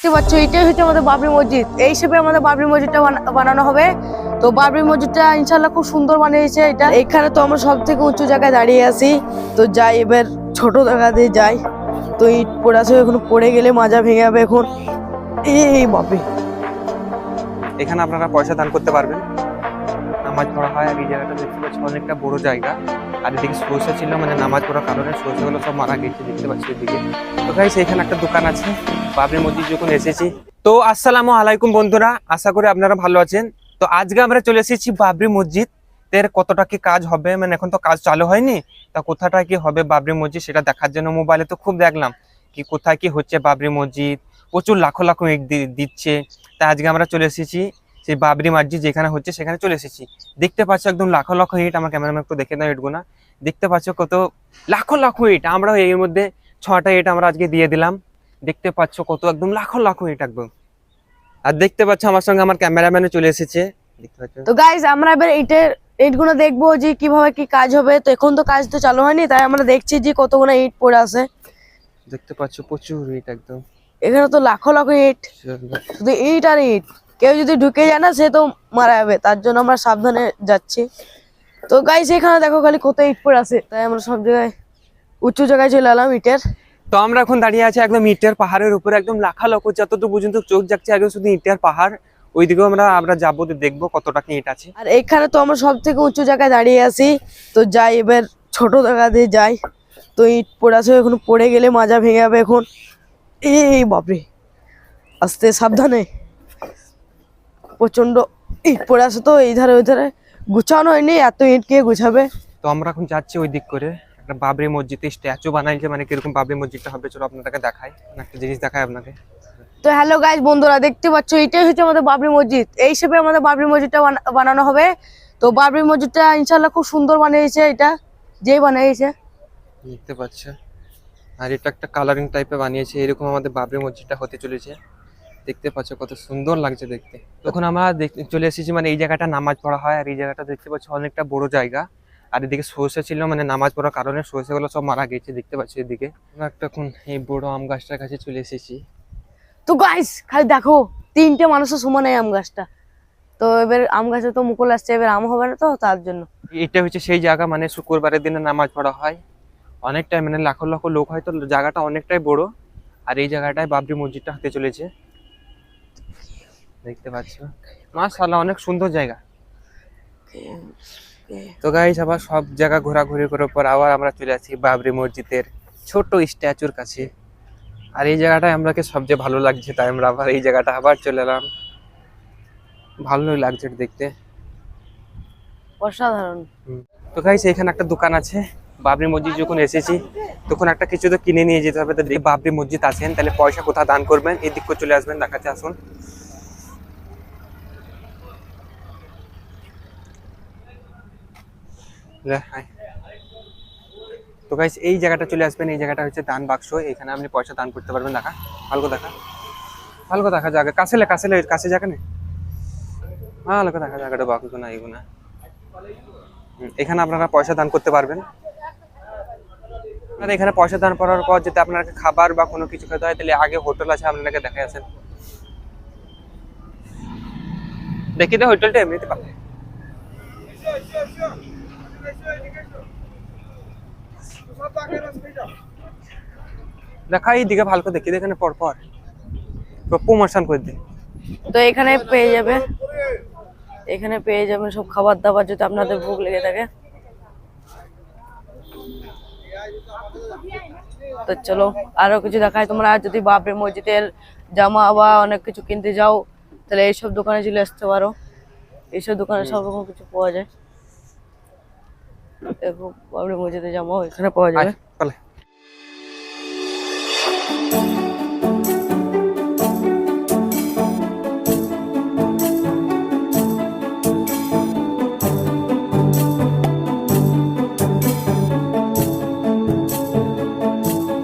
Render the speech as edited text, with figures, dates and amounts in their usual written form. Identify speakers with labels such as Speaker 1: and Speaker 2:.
Speaker 1: দেখতে পাচ্ছ এটাই হচ্ছে আমাদের বাবরি মসজিদ। এই হিসেবে আমাদের বাবরি মসজিদটা বানানো হবে। তো বাবরি মসজিদটা ইনশাল্লাহ খুব সুন্দর বানিয়েছে। এটা এখানে তো আমরা সব থেকে উঁচু জায়গায় দাঁড়িয়ে আছি। তো যাই এবার ছোট জায়গা দিয়ে যাই। তো ইট পড়ে আছে, এখন পড়ে গেলে মাজা ভেঙে যাবে। এখন এই বাপরে,
Speaker 2: এখানে আপনারা পয়সা দান করতে পারবেন, নামাজ পড়া হয়। আর এই জায়গাটা দেখতে পাচ্ছি অনেকটা বড় জায়গা। আর এদিকে সরষে ছিল, মানে নামাজ পড়ার কারণে সরষেগুলো সব মারা গেছে দেখতে পাচ্ছি এদিকে। তো গাইস এখানে একটা দোকান আছে বাবরি মসজিদ যখন এসেছি। তো আসসালামু আলাইকুম বন্ধুরা, আশা করি আপনারা ভালো আছেন। তো আজকে আমরা চলে এসেছি বাবরি মসজিদ এর কতটা কি কাজ হবে, মানে এখন তো কাজ চালু হয়নি, তা কোথাটা কি হবে বাবরি মসজিদ সেটা দেখার জন্য মোবাইলে তো খুব দেখলাম কি কোথায় কি হচ্ছে বাবরি মসজিদ, প্রচুর লাখো লাখো ইট দিচ্ছে। তা আজকে আমরা চলে এসেছি সেই বাবরি মসজিদ যেখানে হচ্ছে সেখানে চলে এসেছি। দেখতে পাচ্ছ একদম লাখো লাখো ইট, আমার ক্যামেরাম্যান একটু দেখে দাও ইটগুনা। দেখতে পাচ্ছ কত লাখো লাখো ইট, আমরা এর মধ্যে 6টা ইট আমরা আজকে দিয়ে দিলাম। দেখতে পাচ্ছ কত একদম লাখো লাখো ইট একদম। আর দেখতে পাচ্ছ আমার সঙ্গে আমার ক্যামেরাম্যানও চলে এসেছে, দেখতে পাচ্ছ।
Speaker 1: তো গাইস আমরা এবার ইটগুলো দেখবো যে কিভাবে কি কাজ হবে। তো এখন তো কাজ তো চালু হয়নি, তাই আমরা দেখছি যে কতগুলো ইট পড়ে আছে।
Speaker 2: দেখতে পাচ্ছ প্রচুর ইট একদম,
Speaker 1: এখানে তো লাখো লাখো ইট, শুধু ইট আর ইট। কেউ যদি ঢুকে যায় না সে তো মারা যাবে, তার জন্য আমরা সাবধানে যাচ্ছি। তো গাইস এখানে দেখো খালি কত ইট পড়ে আছে, তাই আমরা সব জায়গায় উঁচু জায়গায় চলে এলাম ইটের।
Speaker 2: তো আমরা এখন দাঁড়িয়ে আছি একদম ইটের পাহাড়ের উপরে, একদম লাখা লক্ষ যতদূর পর্যন্ত চোখ যাচ্ছে একদম শুধু ইটের পাহাড়। ওইদিকেও আমরা যাবো, দেখবো কতটা কি ইট আছে।
Speaker 1: আর এখানে তো আমরা সব থেকে উঁচু জায়গায় দাঁড়িয়ে আছি। তো যাই এবার ছোট জায়গা দিয়ে যাই। তো ইট পড়ে আছে, এখন পড়ে গেলে মাজা ভেঙে যাবে। এখন এই বাপরে, আস্তে সাবধানে। প্রচন্ড ইট পড়ে আছে, তো এই ধারে ওই ধারে গুছানো হয়নি, এত ইট কে গুছাবে।
Speaker 2: তো আমরা এখন যাচ্ছি ওই দিক করে, একটা বাবরি মসজিদে স্ট্যাচু বানাইছে, মানে কিরকম বাবরি মসজিদটা হবে চলো আপনাদেরকে দেখাই, একটা জিনিস দেখাই আপনাকে।
Speaker 1: তো হ্যালো গাইস বন্ধুরা, দেখতে পাচ্ছ এটাই হচ্ছে আমাদের বাবরি মসজিদ। এই হিসেবে আমাদের বাবরি মসজিদটা বানানো হবে। তো বাবরি মসজিদটা ইনশাল্লাহ খুব সুন্দর বানিয়েছে। এটা যেই বানিয়েছে
Speaker 2: দেখতে পাচ্ছ, আর এটা একটা কালারিং টাইপে বানিয়েছে, এরকম আমাদের বাবরি মসজিদটা হতে চলেছে। দেখতে পাচ্ছ কত সুন্দর লাগছে দেখতে। তখন আমরা চলে এসেছি, মানে এই জায়গাটা নামাজ পড়া হয়। আর এই জায়গাটা দেখতে পাচ্ছ অনেকটা বড় জায়গা। আর এদিকে সরষে ছিল, মানে নামাজ পড়ার কারণে সরষেগুলো সব মারা গেছে দেখতে পাচ্ছি এদিকে। আমরা একটা এখন এই বড় আম গাছটার কাছে চলে এসেছি।
Speaker 1: তো গাইস খালি দেখো 3টে মানুষের সমান এই আম গাছটা। তো এবার আম গাছে তো মুকুল আসছে, এবার আম হবে না, তো তার জন্য।
Speaker 2: এটা হচ্ছে সেই জায়গা, মানে শুক্রবারের দিনে নামাজ পড়া হয়। অনেকটাই মানে লাখো লাখো লোক হয়, তো জায়গাটা অনেকটাই বড়। আর এই জায়গাটায় বাবরি মসজিদটা হতে চলেছে, দেখতে পাচ্ছ। মাশাআল্লাহ অনেক সুন্দর জায়গা। তো গাইস আবার সব জায়গা ঘোরাঘুরি করার পর আবার আমরা চলে আসি বাবরি মসজিদের ছোট স্ট্যাচুর কাছে। আর এই জায়গাটায় আমাকে সবচেয়ে ভালো লাগছে, তাই আমরা আবার এই জায়গাটা আবার চলে এলাম। ভালোই লাগছে দেখতে,
Speaker 1: অসাধারণ।
Speaker 2: তো গাইস এখানে একটা দোকান আছে। বাবরি মসজিদ যখন এসেছি তখন একটা কিছু তো কিনে নিয়ে যেতে হবে। তো বাবরি মসজিদ আছেন তাহলে পয়সা কোথা দান করবেন, এদিক করে চলে আসবেন, দেখাতে আসুন। তো গাইস এই জায়গাটা চলে আসবেন, এই জায়গাটা হচ্ছে দান বাক্স, এখানে আপনি পয়সা দান করতে পারবেন। দেখা ভালো দেখা, ভালো দেখা জায়গা, কাছে জায়গা নেই, ভালো দেখা জায়গাটা বাকি না এগুলো। এখানে আপনারা পয়সা দান করতে পারবেন। আর এখানে পয়সা দান করার পর যদি আপনাকে খাবার বা কোনো কিছু খেতে হয়, তাহলে আগে হোটেল আছে, আপনাকে দেখে আসেন। দেখি তো হোটেলটা এমনিতে পাবে। দেখা এইদিকে ভালো করে দেখি, এখানে পর পর প্রমোশন করে দিই।
Speaker 1: তো এখানে পেয়ে যাবেন সব খাবার দাবার, যদি আপনাদের ভোগ লেগে থাকে। তো চলো আরো কিছু দেখায়। তোমরা যদি বাবরি মসজিদের জামা বা অনেক কিছু কিনতে যাও, তাহলে এইসব দোকানে চলে আসতে পারো। এইসব দোকানে সব রকম কিছু পাওয়া যায়। দেখো বাবরি মসজিদের জামাও এখানে পাওয়া যাবে।